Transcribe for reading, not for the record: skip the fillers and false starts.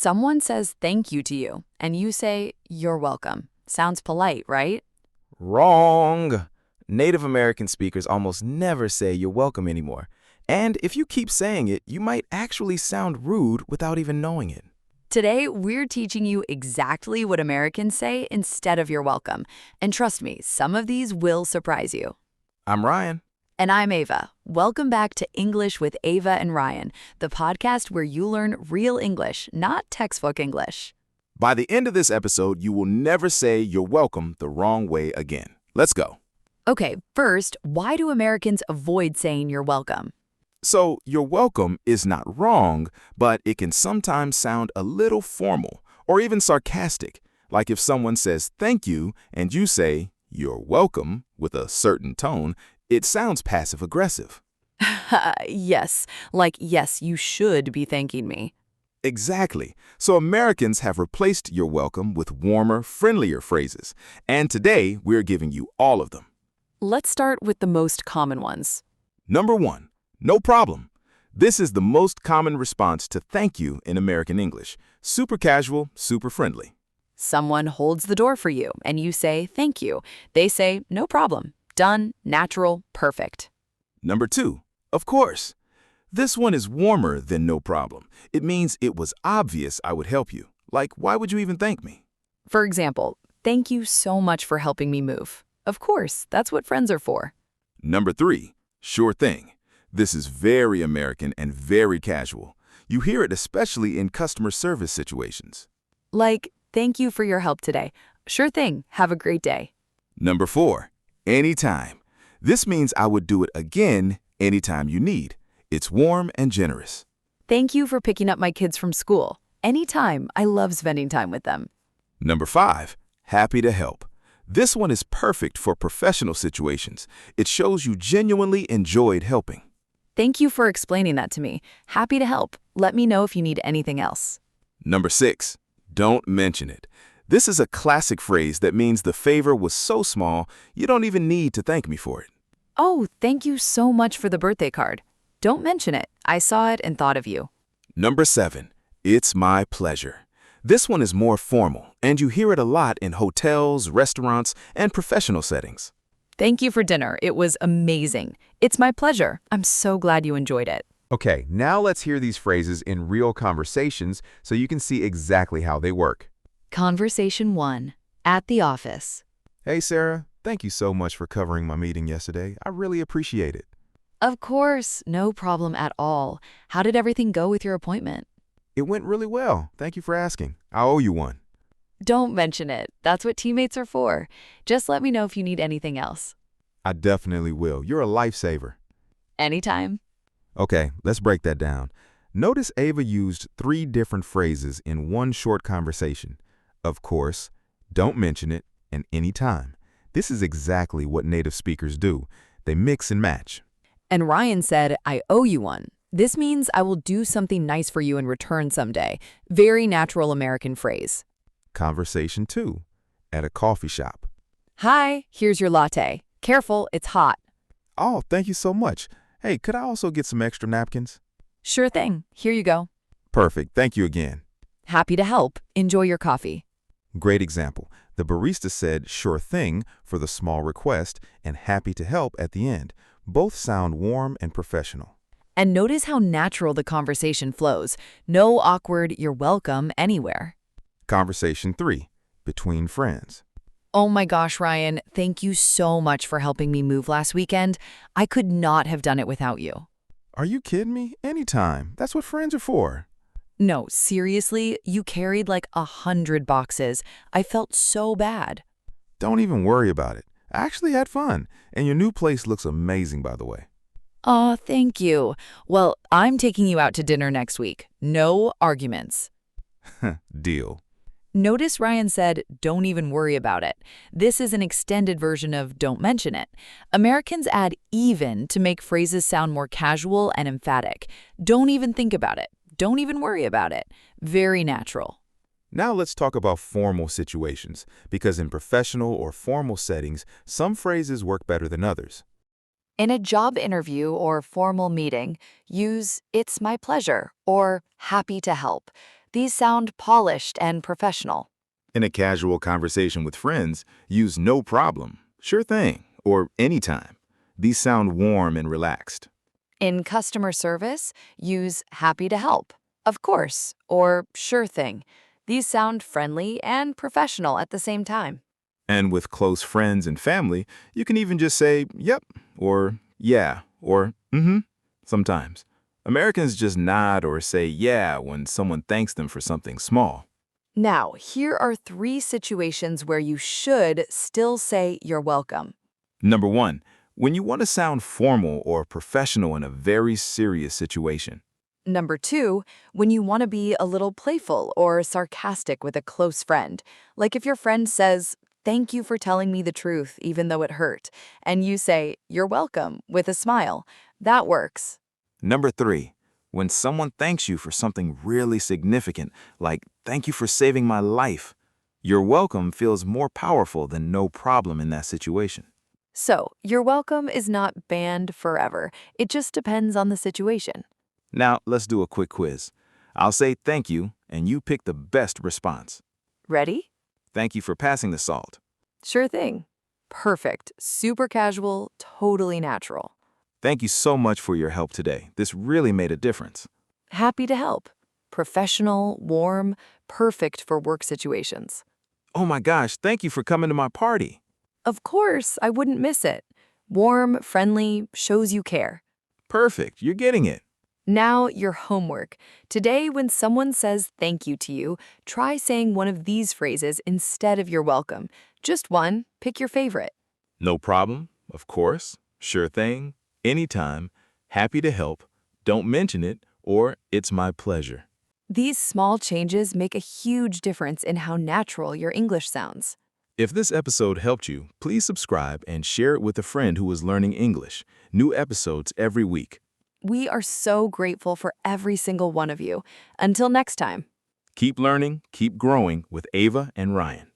Someone says thank you to you, and you say, you're welcome. Sounds polite, right? Wrong. Native American speakers almost never say you're welcome anymore. And if you keep saying it, you might actually sound rude without even knowing it. Today, we're teaching you exactly what Americans say instead of you're welcome. And trust me, some of these will surprise you. I'm Ryan. And I'm Ava. Welcome back to English with Ava and Ryan, the podcast where you learn real English, not textbook English. By the end of this episode, you will never say you're welcome the wrong way again. Let's go. Okay, first, why do Americans avoid saying you're welcome? So, you're welcome is not wrong, but it can sometimes sound a little formal or even sarcastic, like if someone says thank you and you say you're welcome with a certain tone, it sounds passive-aggressive. Yes, like yes, you should be thanking me. Exactly. So Americans have replaced you're welcome with warmer, friendlier phrases. And today, we're giving you all of them. Let's start with the most common ones. Number 1, no problem. This is the most common response to thank you in American English. Super casual, super friendly. Someone holds the door for you, and you say thank you. They say no problem. Done, natural, perfect. Number 2, of course. This one is warmer than no problem. It means it was obvious I would help you. Like, why would you even thank me? For example, thank you so much for helping me move. Of course, that's what friends are for. Number 3, sure thing. This is very American and very casual. You hear it especially in customer service situations. Like, thank you for your help today. Sure thing. Have a great day. Number 4, anytime. This means I would do it again anytime you need. It's warm and generous. Thank you for picking up my kids from school. Anytime. I love spending time with them. Number 5, happy to help. This one is perfect for professional situations. It shows you genuinely enjoyed helping. Thank you for explaining that to me. Happy to help. Let me know if you need anything else. Number 6, don't mention it. This is a classic phrase that means the favor was so small, you don't even need to thank me for it. Oh, thank you so much for the birthday card. Don't mention it. I saw it and thought of you. Number 7, it's my pleasure. This one is more formal, and you hear it a lot in hotels, restaurants, and professional settings. Thank you for dinner. It was amazing. It's my pleasure. I'm so glad you enjoyed it. Okay, now let's hear these phrases in real conversations so you can see exactly how they work. Conversation 1. At the office. Hey, Sarah, thank you so much for covering my meeting yesterday. I really appreciate it. Of course, no problem at all. How did everything go with your appointment? It went really well. Thank you for asking. I owe you one. Don't mention it. That's what teammates are for. Just let me know if you need anything else. I definitely will. You're a lifesaver. Anytime. Okay, let's break that down. Notice Ava used 3 different phrases in one short conversation. Of course, don't mention it, and anytime. This is exactly what native speakers do. They mix and match. And Ryan said, I owe you one. This means I will do something nice for you in return someday. Very natural American phrase. Conversation 2. At a coffee shop. Hi, here's your latte. Careful, it's hot. Oh, thank you so much. Hey, could I also get some extra napkins? Sure thing. Here you go. Perfect. Thank you again. Happy to help. Enjoy your coffee. Great example. The barista said sure thing for the small request and happy to help at the end. Both sound warm and professional. And notice how natural the conversation flows. No awkward, you're welcome anywhere. Conversation 3. Between friends. Oh my gosh, Ryan, thank you so much for helping me move last weekend. I could not have done it without you. Are you kidding me? Anytime. That's what friends are for. No, seriously, you carried like 100 boxes. I felt so bad. Don't even worry about it. I actually had fun, and your new place looks amazing, by the way. Aw, thank you. Well, I'm taking you out to dinner next week. No arguments. Deal. Notice Ryan said, don't even worry about it. This is an extended version of don't mention it. Americans add even to make phrases sound more casual and emphatic. Don't even think about it. Don't even worry about it. Very natural. Now let's talk about formal situations, because in professional or formal settings, some phrases work better than others. In a job interview or formal meeting, use "it's my pleasure" or "happy to help." These sound polished and professional. In a casual conversation with friends, use no problem, sure thing, or anytime. These sound warm and relaxed. In customer service, use happy to help, of course, or sure thing. These sound friendly and professional at the same time. And with close friends and family, you can even just say, yep, or yeah, or mm-hmm, sometimes. Americans just nod or say yeah when someone thanks them for something small. Now, here are 3 situations where you should still say you're welcome. Number 1, when you want to sound formal or professional in a very serious situation. Number 2, when you want to be a little playful or sarcastic with a close friend. Like if your friend says, "Thank you for telling me the truth, even though it hurt," and you say, "You're welcome," with a smile. That works. Number 3, when someone thanks you for something really significant, like thank you for saving my life. Your welcome feels more powerful than no problem in that situation. So, you're welcome is not banned forever. It just depends on the situation. Now, let's do a quick quiz. I'll say thank you, and you pick the best response. Ready? Thank you for passing the salt. Sure thing. Perfect. Super casual, totally natural. Thank you so much for your help today. This really made a difference. Happy to help. Professional, warm, perfect for work situations. Oh my gosh, thank you for coming to my party. Of course, I wouldn't miss it. Warm, friendly, shows you care. Perfect, you're getting it. Now, your homework. Today, when someone says thank you to you, try saying one of these phrases instead of you're welcome. Just one, pick your favorite. No problem, of course, sure thing, anytime, happy to help, don't mention it, or it's my pleasure. These small changes make a huge difference in how natural your English sounds. If this episode helped you, please subscribe and share it with a friend who is learning English. New episodes every week. We are so grateful for every single one of you. Until next time. Keep learning, keep growing with Ava and Ryan.